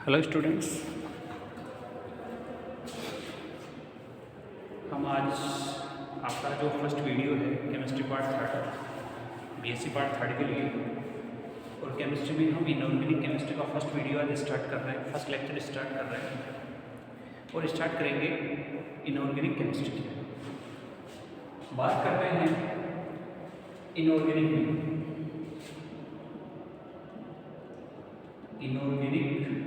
Hello students, हम आज आपका जो फर्स्ट वीडियो है chemistry part third BSc part third के लिए, और केमिस्ट्री में हम इनऑर्गेनिक केमिस्ट्री का फर्स्ट वीडियो आज स्टार्ट कर रहे हैं, फर्स्ट लेक्चर स्टार्ट कर रहे हैं और स्टार्ट करेंगे इनऑर्गेनिक केमिस्ट्री की। बात करते हैं इनऑर्गेनिक में, इनऑर्गेनिक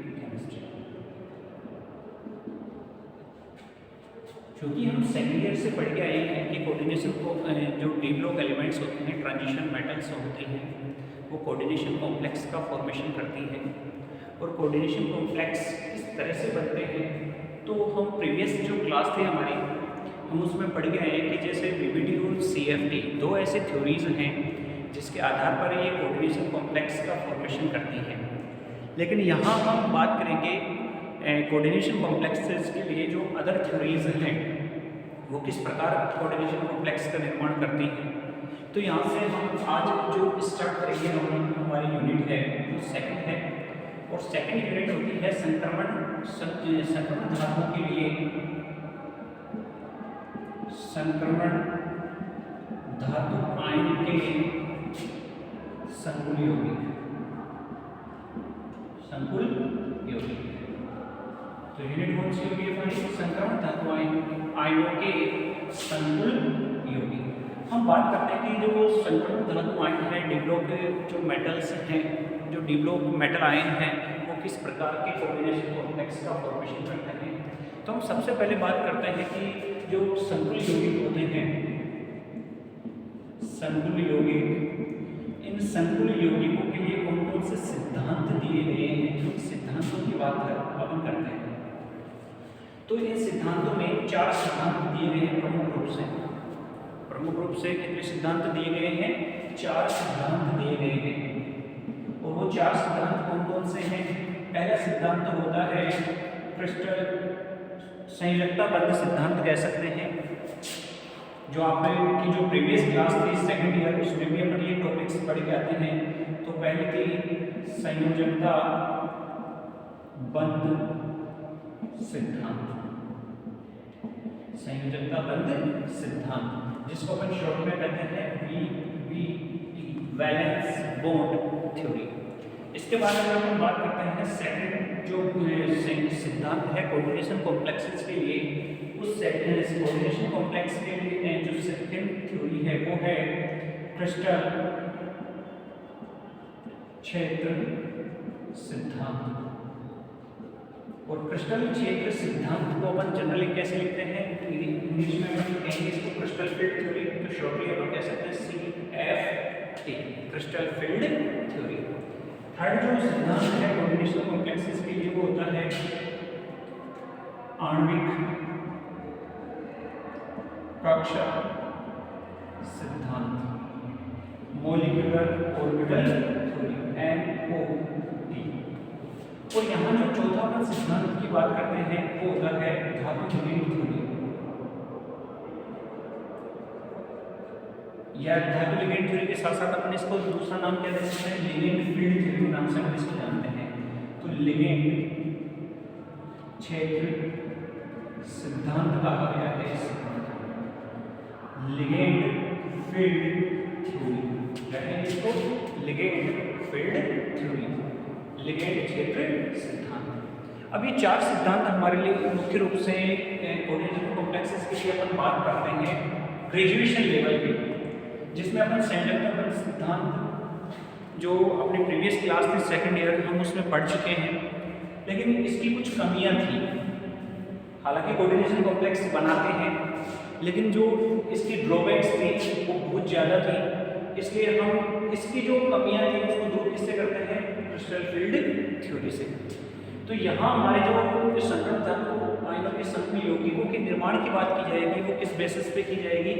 क्योंकि हम सेकेंड ईयर से पढ़ के आए हैं कि कोऑर्डिनेशन को जो डी ब्लॉक एलिमेंट्स होते हैं, ट्रांजिशन मेटल्स होते हैं, वो कोऑर्डिनेशन कॉम्प्लेक्स का फॉर्मेशन करती है। और कोऑर्डिनेशन कॉम्प्लेक्स किस तरह से बनते हैं तो हम प्रीवियस जो क्लास थे हमारी, हम उसमें पढ़ के आए हैं कि जैसे बीबीटी और सीएफटी दो ऐसे थ्योरीज हैं जिसके आधार पर ये कोऑर्डिनेशन कॉम्प्लेक्स का फॉर्मेशन करती है। लेकिन यहाँ हम बात करेंगे कोऑर्डिनेशन कॉम्प्लेक्सेस के लिए जो अदर थ्योरीज हैं वो किस प्रकार कोऑर्डिनेशन कॉम्प्लेक्स का निर्माण करती हैं। तो यहाँ से हम आज जो स्टार्ट करेंगे हमारी यूनिट है वो सेकंड है, और सेकंड यूनिट होती है संक्रमण धातुओं के लिए, संक्रमण धातु आयन के लिए संकुल यौगिक, संकुल यौगिक। तो यूनिट कौन सी होगी हमारी? संक्रमण धातु आयनों के संकुल यौगिक। हम बात करते हैं कि जो संक्रमण धातु आयन है, डी ब्लॉक जो मेटल्स हैं, जो डी ब्लॉक मेटल आयन हैं, वो किस प्रकार के कोऑर्डिनेशन कॉम्प्लेक्स का फॉर्मेशन करते हैं। तो हम सबसे पहले बात करते हैं कि जो संकुल यौगिक होते हैं, संकुल यौगिक, इन संकुल यौगिकों के लिए कौन कौन से सिद्धांत दिए गए हैं, उन सिद्धांतों की बात अपन करते हैं। तो इन सिद्धांतों में 4 सिद्धांत दिए गए हैं प्रमुख रूप से कितने सिद्धांत दिए गए हैं? 4 सिद्धांत दिए गए हैं। और वो 4 सिद्धांत कौन कौन से हैं? पहला सिद्धांत होता है क्रिस्टल संयोजकता बंध सिद्धांत कह सकते हैं, जो आपकी जो प्रीवियस क्लास थी सेकंड ईयर, उसमें भी अपन ये टॉपिक्स पढ़ के आते हैं। तो पहली थी संयोजकता बंध सिद्धांत, संयोजकता बंध सिद्धांत, जिसको अपन शॉर्ट में कहते हैं VBT, वैलेंस बॉन्ड थ्योरी। इसके बारे में हम बात करते हैं सेकंड जो सिद्धांत है कोऑर्डिनेशन कॉम्प्लेक्सेस के लिए, उस कोऑर्डिनेशन कॉम्प्लेक्स के लिए जो सेकंड थ्योरी है वो है क्रिस्टल क्षेत्र सिद्धांत। और क्रिस्टल क्षेत्र सिद्धांत को अपन जनरली कैसे लिखते हैं? इंग्लिश में अपन कहेंगे इसको क्रिस्टल फील्ड थ्योरी, तो शॉर्टली अपन कह सकते हैं CFT, crystal field theory. Third जो सिद्धांत है कोऑर्डिनेशन कॉम्प्लेक्सेस के लिए वो होता है आणविक कक्षा सिद्धांत, मॉलिक्यूलर ऑर्बिटल थ्योरी, MOT। और यहाँ जो चौथा अपन सिद्धांत की बात करते हैं वो होता है धातु लिगेंड थ्योरी, या धातु लिगेंड थ्योरी के साथ साथ अपन इसको दूसरा नाम क्या दे सकते हैं? लिगेंड फील्ड थ्योरी के नाम से हम इसको जानते हैं। तो लिगेंड क्षेत्र सिद्धांत कहा गया है लिगेंड फील्ड थ्योरी, कहते हैं इसको लिगेंड फील्ड थ्योरी, लिगेंड क्षेत्र सिद्धांत। अब ये 4 सिद्धांत हमारे लिए मुख्य रूप से कोऑर्डिनेशन कॉम्प्लेक्सेस के लिए अपन बात करते हैं ग्रेजुएशन लेवल पे, जिसमें अपन संयोजकता बंध सिद्धांत जो अपनी प्रीवियस क्लास थी सेकंड ईयर, हम उसमें पढ़ चुके हैं। लेकिन इसकी कुछ कमियां थी, हालांकि कोऑर्डिनेशन कॉम्प्लेक्स बनाते हैं लेकिन जो इसकी ड्रॉबैक्स थी वो बहुत ज़्यादा थी, इसलिए हम इसकी जो कमियां थी उसको दूर किससे करते हैं? क्रिस्टल फील्ड थ्योरी से। तो यहाँ हमारे जो संक्रमण धातु आयनों के संकुल यौगिकों के निर्माण की बात की जाएगी, वो किस बेसिस पे की जाएगी?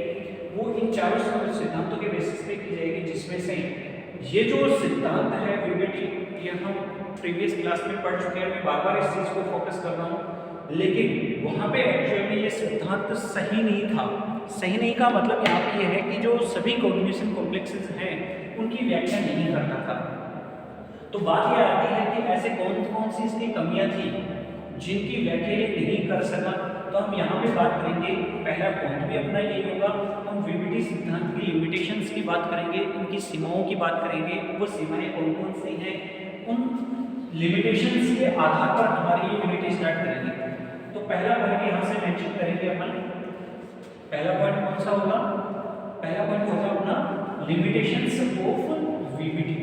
वो इन 4 सिद्धांतों के बेसिस पे की जाएगी, जिसमें से ये जो सिद्धांत है VBT, ये हम प्रीवियस क्लास में पढ़ चुके हैं। मैं बार बार इस चीज़ को फोकस कर रहा हूँ, लेकिन वहाँ पे एक्चुअल में ये सिद्धांत सही नहीं था। सही नहीं का मतलब यहाँ पे ये है कि जो सभी कोऑर्डिनेशन कॉम्प्लेक्सेस हैं उनकी व्याख्या नहीं करता था। तो बात यह आती है कि ऐसे कौन कौन कौन सी इसकी कमियां थी जिनकी व्याख्या ये नहीं कर सका, तो हम यहाँ पे बात करेंगे। पहला पॉइंट भी अपना यही होगा, हम वीबीटी सिद्धांत की लिमिटेशंस की बात करेंगे, उनकी सीमाओं की बात करेंगे, वो सीमाएं कौन कौन सी हैं, उन लिमिटेशंस के आधार पर हमारी ये यूनिट स्टार्ट करेंगे। तो पहला पॉइंट यहाँ से मेंशन करेंगे अपन। पहला पॉइंट कौन सा होगा? पहला पॉइंट होगा अपना लिमिटेशंस ऑफ वीबीटी।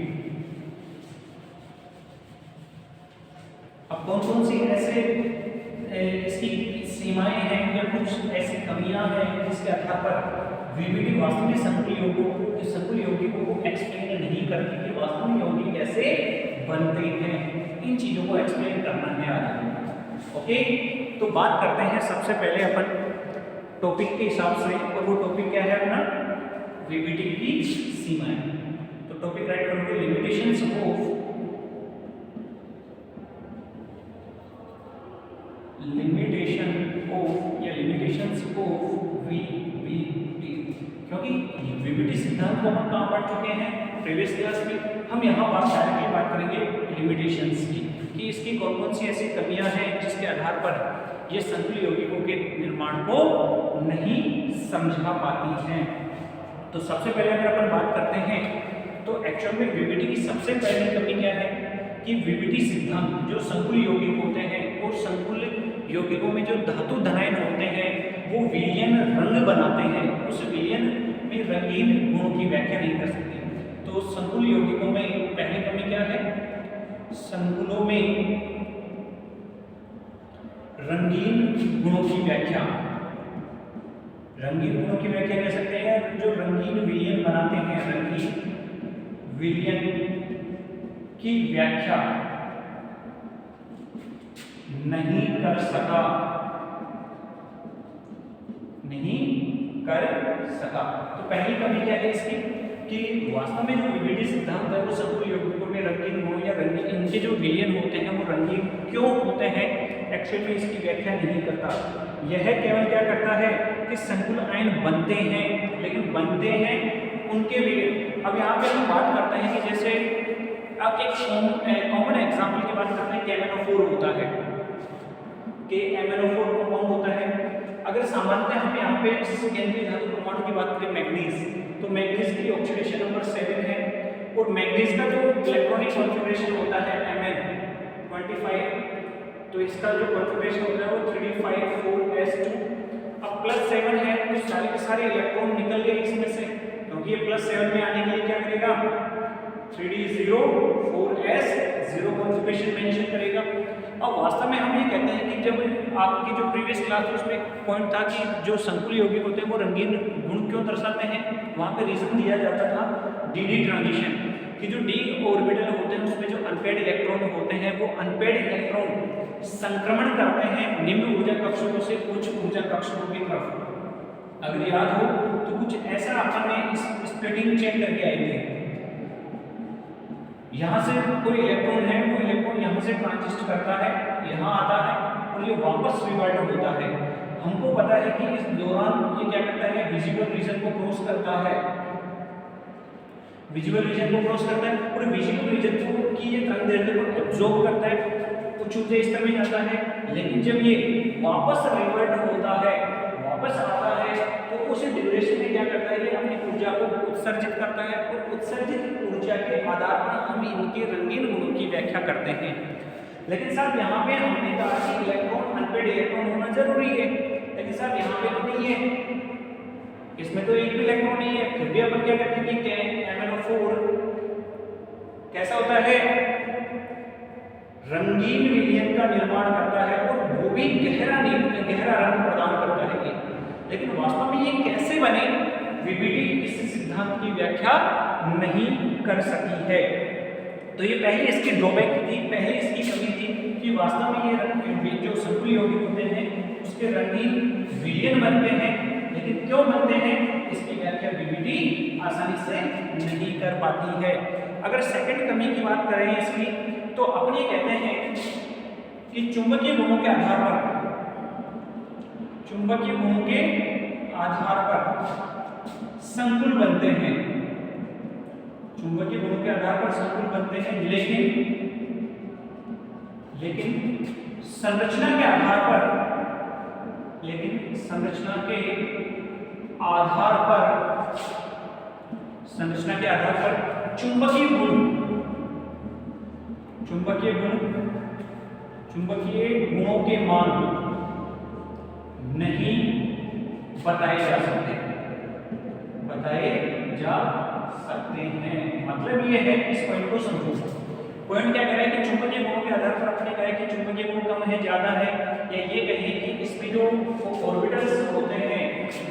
अब कौन कौन सी ऐसे इसकी सीमाएं हैं या कुछ ऐसी कमियां हैं जिसके आधार पर वीबीटी वास्तव में संकुल यौगिकों को एक्सप्लेन नहीं करती कि वास्तव में यौगिक कैसे बनते हैं। इन चीजों को एक्सप्लेन करना है आज। ओके, तो बात करते हैं सबसे पहले अपन टॉपिक के हिसाब से, और वो टॉपिक क्या है अपना? वीबीटी की सीमाएं। तो टॉपिक राइट करोगे limitations of limitations of VBT. क्योंकि वीबीटी सिद्धांत को हम कहाँ पढ़ चुके हैं प्रीवियस क्लास में, हम यहाँ डायरेक्टली बात करेंगे लिमिटेशंस की, कि इसकी कौन कौन सी ऐसी कमियां हैं जिसके आधार पर ये संकुल यौगिकों के निर्माण को नहीं समझा पाती हैं। तो सबसे पहले अगर अपन बात करते हैं तो एक्चुअल में वीबीटी की सबसे पहली कमी क्या है कि वीबीटी सिद्धांत जो संकुल यौगिक होते हैं और संकुल यौगिकों में जो धातु धनायन होते हैं वो विलयन रंग बनाते हैं, उस विलयन में रंगीन गुणों की व्याख्या नहीं कर सकते। तो संकुल यौगिकों में पहली कमी क्या है? संकुलों में रंगीन गुणों की व्याख्या, रंगीन गुणों की व्याख्या कह सकते हैं जो रंगीन विलयन बनाते हैं, रंगीन विलयन की व्याख्या नहीं कर सका, नहीं कर सका। तो पहली कमी क्या है इसकी कि वास्तव में जो वीबीटी सिद्धांत है वो संकुल यौगिकों में रंगीन गुण या रंगीन इनके जो विलयन होते हैं वो रंगीन क्यों होते हैं एक्चुअली में इसकी व्याख्या नहीं करता। यह केवल क्या करता है कि संकुल आयन बनते हैं, लेकिन बनते हैं उनके विलयन। अब यहाँ पे हम बात करते हैं कि जैसे अब एक कॉमन एग्जाम्पल की बात करते हैं, KMnO4 होता है, KMnO4 कंपाउंड होता है। अगर सामान्यतः हम यहाँ पे केंद्रीय धातु परमाणु की बात करें मैग्नीज, तो मैग्नीज की ऑक्सीडेशन नंबर 7 है और मैग्नीज का जो इलेक्ट्रॉनिक कॉन्फ़िगरेशन होता है Mn25, तो इसका जो कॉन्फ़िगरेशन होता है वो 3d54s2। अब +7 है तो सारे के सारे इलेक्ट्रॉन निकल गए इसमें से, क्योंकि ये +7 में आने के लिए क्या करेगा 3d04s0 कॉन्फ़िगरेशन मेंशन करेगा। अब वास्तव में हम ये कहते हैं कि जब आपकी जो प्रीवियस क्लास में उसमें पॉइंट था कि जो संकुल यौगिक होते हैं वो रंगीन गुण क्यों दर्शाते हैं, वहाँ पे रीजन दिया जाता था डी ट्रांजिशन, कि जो डी ऑर्बिटल होते हैं उसमें जो अनपेड इलेक्ट्रॉन होते हैं वो अनपेड इलेक्ट्रॉन संक्रमण करते हैं निम्न ऊर्जा कक्षकों से उच्च ऊर्जा कक्षकों की तरफ। अगर याद हो तो कुछ ऐसा अपन ने इस स्प्लिटिंग चेक करके आए थे, यहाँ से कोई इलेक्ट्रॉन है वो इलेक्ट्रॉन यहाँ से ट्रांजिस्ट करता है, यहाँ आता है और ये वापस रिवर्ट होता है। हमको पता है कि इस दौरान ये क्या करता है विजिबल रीजन को क्रॉस करता है, विजिबल रीजन को क्रॉस करता है और विजिबल रीजन को की ये तरंगदैर्ध्य को एब्जॉर्ब करता है, उच्च ऊर्जा स्तर में जाता है। लेकिन जब ये वापस रिवर्ट होता है, वापस आता है, तो उस ड्यूरेशन में क्या करता है ये अपनी ऊर्जा को उत्सर्जित करता है और उत्सर्जित ऊर्जा के आधार पर हम इनके रंगीन गुणों की व्याख्या करते हैं। लेकिन साहब यहाँ पे हमने कहा कि इलेक्ट्रॉन अनपेड इलेक्ट्रॉन होना जरूरी है, लेकिन साहब यहाँ पे तो नहीं है, इसमें तो एक भी इलेक्ट्रॉन नहीं है, फिर भी अपन क्या करते हैं कि KMnO4 कैसा होता है रंगीन विलयन का निर्माण करता है और वो भी गहरा रंग प्रदान करता है। लेकिन वास्तव में ये कैसे बने वीबीटी इस सिद्धांत की व्याख्या नहीं कर सकी है। तो ये पहली इसकी ड्रॉबैक थी, पहली इसकी कमी थी कि वास्तव में ये जो संकुल यौगिक होते हैं उसके रंगीन विलयन बनते हैं, लेकिन क्यों बनते हैं इसकी व्याख्या वीबीटी आसानी से नहीं कर पाती है। अगर सेकंड कमी की बात करें इसकी, तो अपन ये कहते हैं कि चुंबकीय गुणों के आधार पर संकुल बनते हैं, चुंबकीय गुणों के आधार पर संकुल बनते हैं, लेकिन संरचना के आधार पर चुंबकीय गुणों के मान नहीं बताए जा सकते हैं। मतलब ये है, इस पॉइंट को समझो। पॉइंट क्या कह रहा है कि चुंबकीय गुणों के आधार पर आपने कहा है कि चुंबकीय गुण कम है, ज्यादा है, या ये कहें कि इसमें जो ऑर्बिटल्स होते हैं,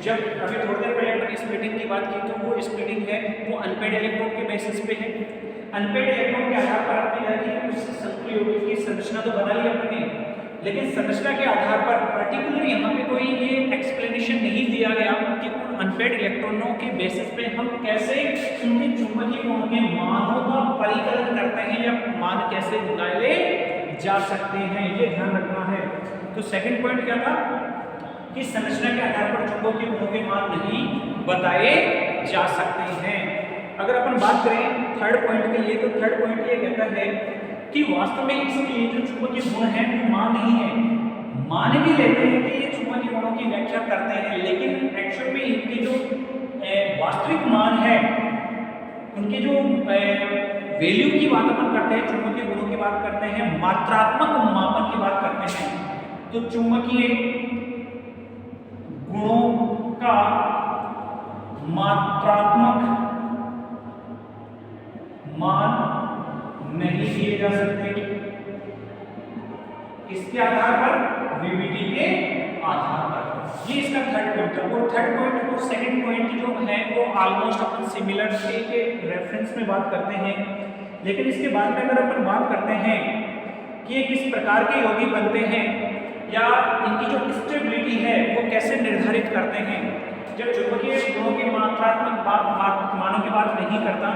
जब अभी थोड़ी देर पहले अपन स्प्लिटिंग की बात की, तो वो स्प्लिटिंग है वो अनपेड इलेक्ट्रॉन के बेसिस पे है। अनपेड इलेक्ट्रॉन के आधार पर आपने कहा कि उस संकुल यौगिक की संरचना तो बना ली अपने, लेकिन संरचना के आधार पर पर्टिकुलर यहाँ पे कोई ये एक्सप्लेनेशन नहीं दिया गया कि उन अनपेड इलेक्ट्रॉनों के बेसिस पे हम कैसे उनके चुंबकीय गुणों के मानों का परिकलन करते हैं या मान कैसे निकाले जा सकते हैं, ये ध्यान रखना है। तो सेकंड पॉइंट क्या था कि संरचना के आधार पर चुंबकीय गुणों के मान नहीं बताए जा सकते हैं। अगर अपन बात करें थर्ड पॉइंट के लिए, तो थर्ड पॉइंट ये कहता है कि वास्तव में इसके लिए जो चुंबकीय गुण है वो मान नहीं है। मान भी लेते हैं कि ये चुंबकीय गुणों की व्याख्या करते हैं, लेकिन एक्चुअल में इनके जो वास्तविक मान है, उनके जो वैल्यू की बात अपन करते हैं, चुंबकीय गुणों की बात करते हैं, मात्रात्मक मापन की बात करते हैं, तो चुंबकीय गुणों का मात्रात्मक मान नहीं दिए जा सकते। इसके आधार पर वीवीटी के आधार पर। ये इसका थर्ड पॉइंट है। और थर्ड पॉइंट और सेकंड पॉइंट जो है वो ऑलमोस्ट अपन सिमिलर के रेफरेंस में बात करते हैं, लेकिन इसके बाद में अगर अपन बात करते हैं कि ये किस प्रकार के यौगिक बनते हैं या इनकी जो स्टेबिलिटी है वो कैसे निर्धारित करते हैं, जब चुंबकीय गुणों के मात्रात्मक मानों की बात नहीं करता,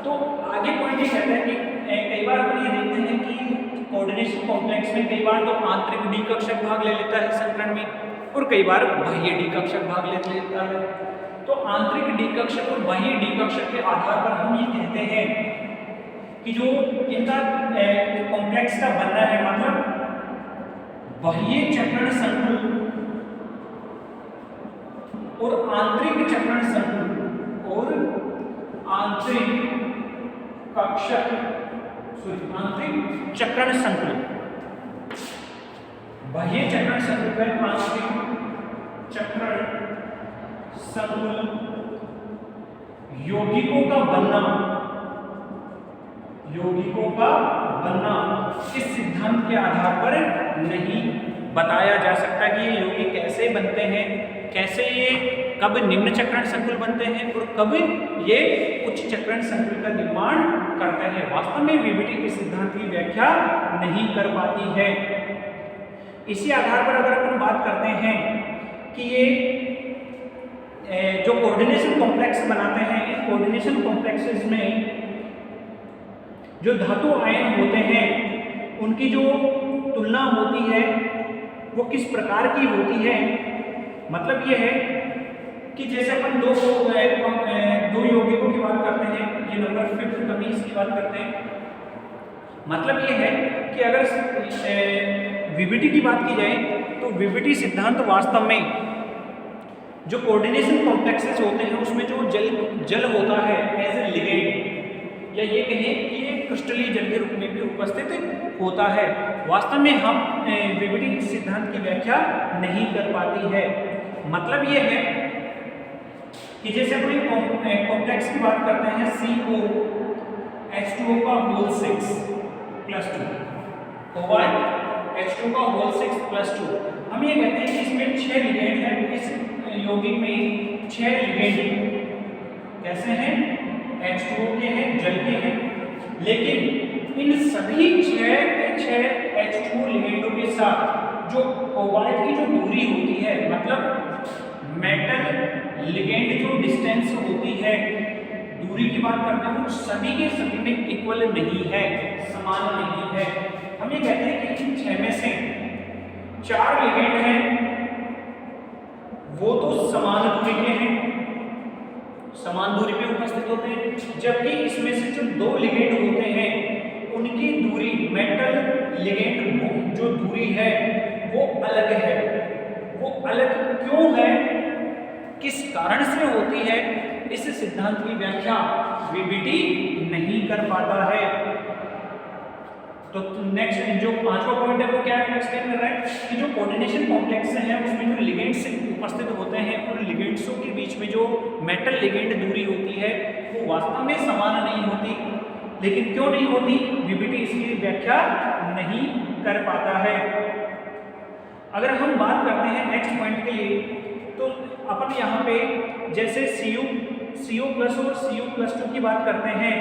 तो आगे पॉइंट ये कहता है कि कई बार अपन ये देखते हैं कि कोऑर्डिनेशन कॉम्प्लेक्स में कई बार तो आंतरिक डी कक्षक भाग ले लेता है संकरण में, और कई बार बाह्य डी कक्षक भाग ले लेता है। तो आंतरिक डी कक्षक और बाह्य डी कक्षक के आधार पर हम ये कहते हैं कि जो इनका कॉम्प्लेक्स का बनना है, मतलब बाह्य चक्रण संकुल और आंतरिक चक्रण संकुल और आंतरिक चक्रण संकुल, बाह्य चक्रण संकुल है आंतरिक चक्रण संकुल यौगिकों का बनना इस सिद्धांत के आधार पर नहीं बताया जा सकता कि ये यौगिक कैसे बनते हैं, कैसे ये कब निम्न चक्रण संकुल बनते हैं और कब ये उच्च चक्रण संकुल का निर्माण करते हैं। वास्तव में वीवीटी के सिद्धांत की व्याख्या नहीं कर पाती है। इसी आधार पर अगर अपन बात करते हैं कि ये जो कोऑर्डिनेशन कॉम्प्लेक्स बनाते हैं, इन कोऑर्डिनेशन कॉम्प्लेक्सेस में जो धातु आयन होते हैं उनकी जो तुलना होती है वो किस प्रकार की होती है। मतलब ये है कि जैसे अपन दो यौगिकों की बात करते हैं, ये नंबर 5 कभी इसकी बात करते हैं। मतलब ये है कि अगर वीवीटी की बात की जाए तो वीवीटी सिद्धांत वास्तव में जो कोऑर्डिनेशन कॉम्प्लेक्सेस होते हैं उसमें जो जल होता है एज ए लिगेंड, या ये कहें कि ये क्रिस्टलीय जल के रूप में भी उपस्थित होता है। वास्तव में हम वीवीटी सिद्धांत की व्याख्या नहीं कर पाती है। मतलब ये है कि जैसे अपने कॉम्प्लेक्स की बात करते हैं COH2O का होल 6+2, OH2 का होल 6+2, हम ये कहते हैं कि इसमें 6 लिगेंड हैं। इस यौगिक में 6 लिगेंड कैसे हैं, H2O के हैं, जल के हैं, लेकिन इन सभी 6 H2O लिगेंडों के साथ जो कोबाल्ट की जो दूरी होती है, मतलब मेटल लिगेंड जो डिस्टेंस होती है, दूरी की बात करते हैं, वो सभी के सभी में इक्वल नहीं है, समान नहीं है। हम ये कहते हैं कि इन 6 में से 4 लिगेंड हैं वो तो समान दूरी के हैं, समान दूरी पे उपस्थित होते हैं, जबकि इसमें से जो 2 लिगेंड होते हैं उनकी दूरी मेटल लिगेंड जो दूरी है वो अलग है। वो अलग क्यों है, किस कारण से होती है, इस सिद्धांत की व्याख्या वीबीटी नहीं कर पाता है। तो नेक्स्ट जो पांचवा पॉइंट है वो क्या है, एक्सप्लेन कर रहा है कि जो कोऑर्डिनेशन कॉम्प्लेक्स है उसमें जो लिगेंड्स उपस्थित होते हैं और लिगेंड्सों के बीच में जो मेटल लिगेंड दूरी होती है वो वास्तव में समान नहीं होती। लेकिन क्यों नहीं होती, वीबीटी इसकी व्याख्या नहीं कर पाता है। अगर हम बात करते हैं नेक्स्ट पॉइंट के लिए, तो अपन यहाँ पे जैसे CO+ और CO+2 की बात करते हैं,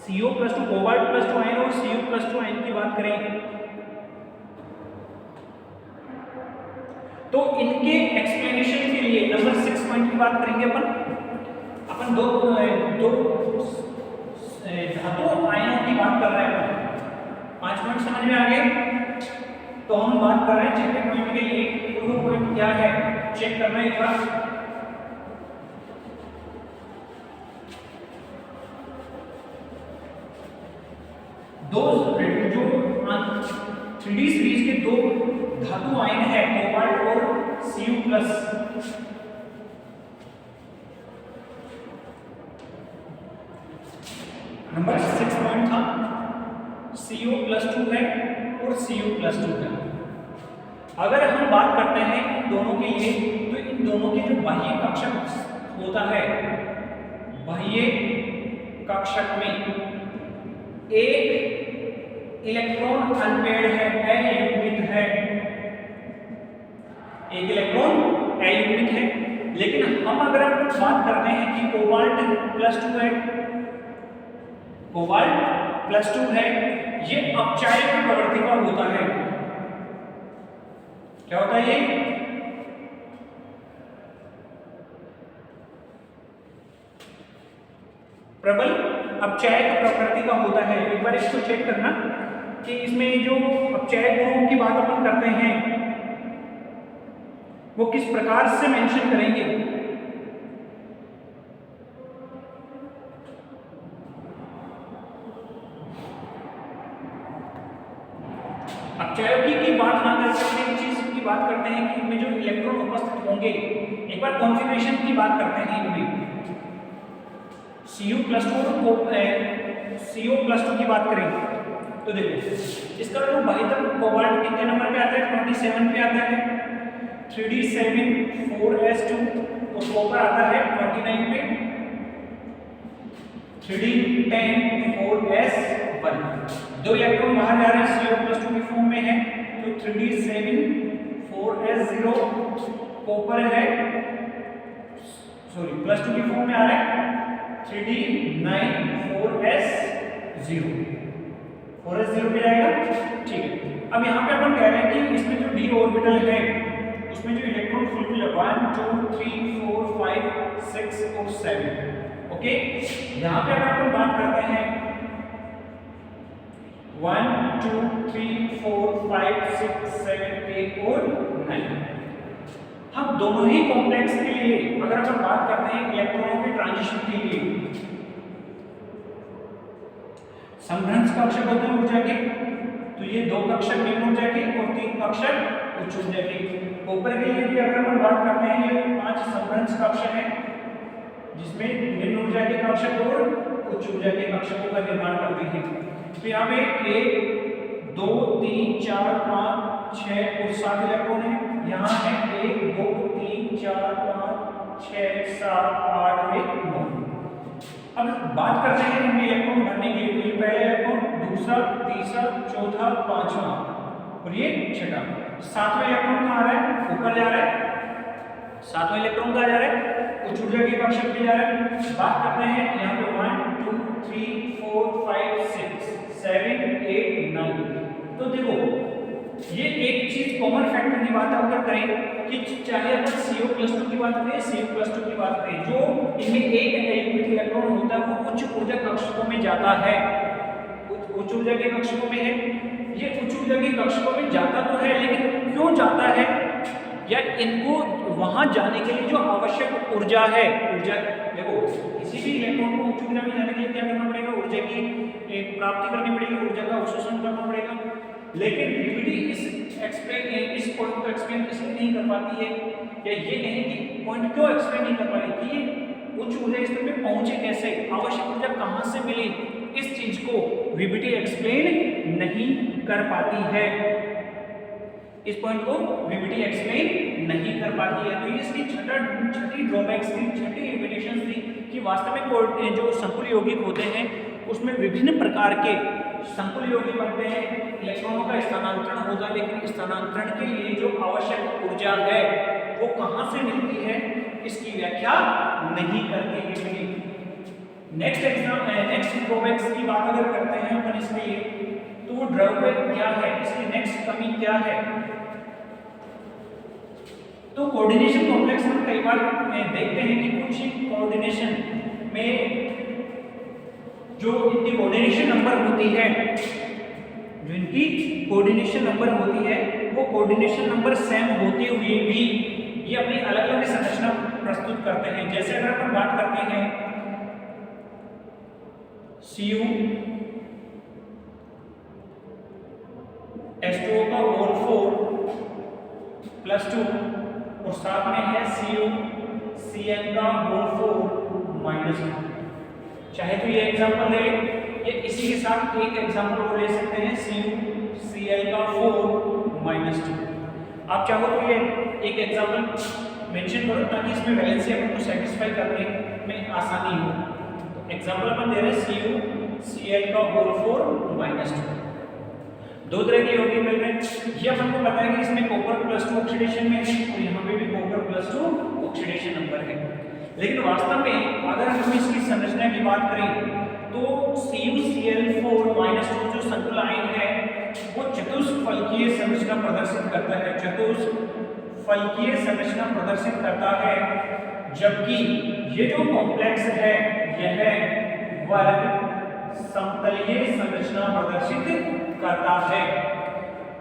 CO+2 कोबाल्ट+2 आयन और Cu+2 आयन की बात करें तो इनके एक्सप्लेनेशन के लिए नंबर 6 पॉइंट की बात करेंगे अपन दो धातु आयनों की बात कर रहे हैं। 5 पॉइंट समझ में आ गए। तो हम बात कर रहे हैं छठे पॉइंट के लिए, वो पॉइंट क्या है चेक करना है एक बार। दो जो 3D सीरीज के दो धातु आयन है कोबाल्ट और Cu+, नंबर 6 पॉइंट था, CO+2 है और Cu+2 है। अगर हम बात करते हैं इन दोनों के लिए, तो इन दोनों के जो बाह्य कक्षक होता है, बाह्य कक्षक में एक इलेक्ट्रॉन अनपेयर्ड है, अयुग्मित है, एक इलेक्ट्रॉन अयुग्मित है। लेकिन हम अगर बात करते हैं कि कोबाल्ट+2 है, कोबाल्ट+2 है, ये अपचायक प्रवृत्ति का होता है। क्या होता है ये? प्रबल अपचायक प्रकृति का होता है। एक बार इसको चेक करना कि इसमें जो अपचायक गुणों की बात अपन करते हैं वो किस प्रकार से मेंशन करेंगे। अपचायकी की बात ना करके एक चीज की बात करते हैं कि इनमें जो इलेक्ट्रॉन उपस्थित होंगे, एक बार कॉन्फ़िगरेशन की बात करते हैं इनमें। CO+2 की बात करें तो देखो इसका जो बाह्यतम कोबाल्ट कितने नंबर पे आता है, 27 पे आता है, 3d7 4s2 और कॉपर आता है 29 पे, 3d10 4s1। दो इलेक्ट्रॉन बाहर जा रहे हैं, CO+2 की फॉर्म में है, तो 3d7 4s0 कॉपर है, सॉरी +2 की फॉर्म में आ रहा है 3d9 4s0 पे जाएगा। ठीक है, अब यहाँ पे अपन कह रहे हैं कि इसमें जो d ऑर्बिटल है उसमें जो इलेक्ट्रॉन फुलफिल है 1 2 3 4 5 6 और 7। ओके, यहाँ पे अगर अपन बात करते हैं 1 2 3 4 5 6 7 8 और 9, हम दोनों ही कॉम्प्लेक्स के लिए अगर अपन बात करते हैं इलेक्ट्रॉनों के ट्रांजिशन के लिए, समभ्रंश कक्षक होते हैं ऊर्जा के, तो ये दो कक्षक निम्न ऊर्जा के और 3 कक्षक उच्च ऊर्जा के। कॉपर के लिए भी अगर हम बात करते हैं ये 5 समभ्रंश कक्षक हैं जिसमें निम्न ऊर्जा के कक्षक और उच्च ऊर्जा के कक्षकों का निर्माण करते हैं। तो यहाँ पे 1 2 3 4 5 6 और 7 इलेक्ट्रॉन है। यहाँ है 1 2 3 4 5 6 7 8 1 9। अब बात करते हैं इनमें इलेक्ट्रॉन भरने के लिए, तो पहला इलेक्ट्रॉन, दूसरा, तीसरा, चौथा, पांचवा और ये छठा। 7वां इलेक्ट्रॉन कहाँ आ रहा है, ऊपर जा रहा है। 7वां इलेक्ट्रॉन कहाँ जा रहा है, उच्च ऊर्जा के कक्षक पे जा रहा है। बात करते हैं यहाँ पे 1 2 3 4 5 6 7 8 9। तो देखो ये एक चीज कॉमन फैक्टर की बात अगर करें कि चाहे अपन CO+2 की बात करें, Cu+2 की बात करें, जो इनमें एक एलिमेंट इलेक्ट्रॉन होता है वो उच्च ऊर्जा कक्षकों में जाता है, उच्च ऊर्जा के कक्षकों में है। ये उच्च ऊर्जा के कक्षकों में जाता तो है, लेकिन क्यों जाता है या इनको वहां जाने के लिए जो आवश्यक ऊर्जा है, ऊर्जा देखो किसी भी इलेक्ट्रॉन को उच्च ऊर्जा में जाने के लिए क्या करना पड़ेगा, ऊर्जा की प्राप्ति करनी पड़ेगी, ऊर्जा का अवशोषण करना पड़ेगा। लेकिन वीबीटी इस पॉइंट को एक्सप्लेन इसलिए नहीं कर पाती है, या ये कहें कि पॉइंट क्यों एक्सप्लेन नहीं कर पा रही कि ये उच्च ऊर्जा स्तर पे पहुंचे कैसे, आवश्यक ऊर्जा कहां से मिली, इस चीज को वीबीटी एक्सप्लेन नहीं कर पाती है। इस पॉइंट को वीबीटी एक्सप्लेन नहीं कर पाती है। तो ये इसकी छठी ड्रॉबैक्स थी, छठी लिमिटेशन थी कि वास्तव में जो संकुल यौगिक होते हैं उसमें विभिन्न प्रकार के संकुल यौगिक बनते हैं, इलेक्ट्रॉनों का स्थानांतरण होगा, लेकिन स्थानांतरण के लिए जो आवश्यक ऊर्जा है वो कहां से मिलती है इसकी व्याख्या नहीं करती वीबीटी। नेक्स्ट ड्रॉबैक्स की बात अगर करते हैं अपन इसके लिए, तो वो ड्रॉबैक क्या है, इसकी नेक्स्ट कमी क्या है। तो कोऑर्डिनेशन कॉम्प्लेक्स हम कई बार देखते हैं कि कुछ कोऑर्डिनेशन में जो इनकी कोऑर्डिनेशन नंबर होती है, जो इनकी कोऑर्डिनेशन नंबर होती है वो कोऑर्डिनेशन नंबर सेम होते हुए भी ये अपनी अलग अलग संरचना प्रस्तुत करते हैं। जैसे अगर अपन बात करते हैं Cu H2O का होल 4 प्लस 2 और साथ में है Cu Cl का होल 4 माइनस 2। चाहे तो ये एग्जांपल ले या इसी के साथ एक एग्जांपल और ले सकते हैं Cu Cl का 4 माइनस 2। आप चाहो तो ये एक एग्जांपल मेंशन करो ताकि इसमें वैलेंसी अपन को सेटिस्फाई करने में आसानी हो। तो एग्जांपल अपन दे रहे हैं Cu Cl का होल 4 माइनस 2। दो तरह के यौगिक मिल रहे हैं। ये अपन को पता है कि इसमें कॉपर प्लस 2 ऑक्सीडेशन में है और यहाँ पे भी कॉपर प्लस 2 ऑक्सीडेशन नंबर है। लेकिन वास्तव में अगर हम इसकी संरचना की बात करें तो CuCl4 माइनस 2 जो संकुल आयन है वो चतुष्फलकीय संरचना प्रदर्शित करता है, चतुष्फलकीय संरचना प्रदर्शित करता है, जबकि ये जो कॉम्प्लेक्स है यह वर्ग समतलीय संरचना प्रदर्शित करता है।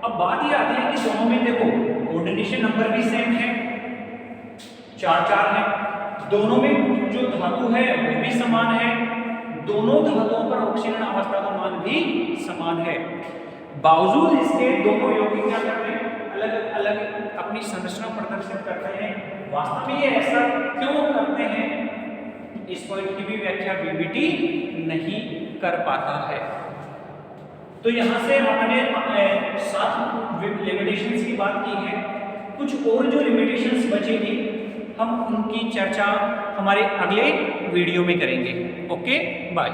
अब बात ये आती है कि दोनों में देखो कोऑर्डिनेशन नंबर भी सेम है, 4 है, दोनों में जो धातु है वो भी समान है, दोनों धातुओं पर ऑक्सीजन अवस्था का मान भी समान है। बावजूद इसके दोनों यौगिक क्या करते हैं, अलग अलग अपनी संरचना प्रदर्शित करते हैं। वास्तव में ये ऐसा क्यों करते हैं, इस पॉइंट की भी व्याख्या वीबीटी नहीं कर पाता है। तो यहाँ से हमने 7 लिमिटेशंस की बात की है। कुछ और जो लिमिटेशंस बचेगी हम उनकी चर्चा हमारे अगले वीडियो में करेंगे। Okay bye.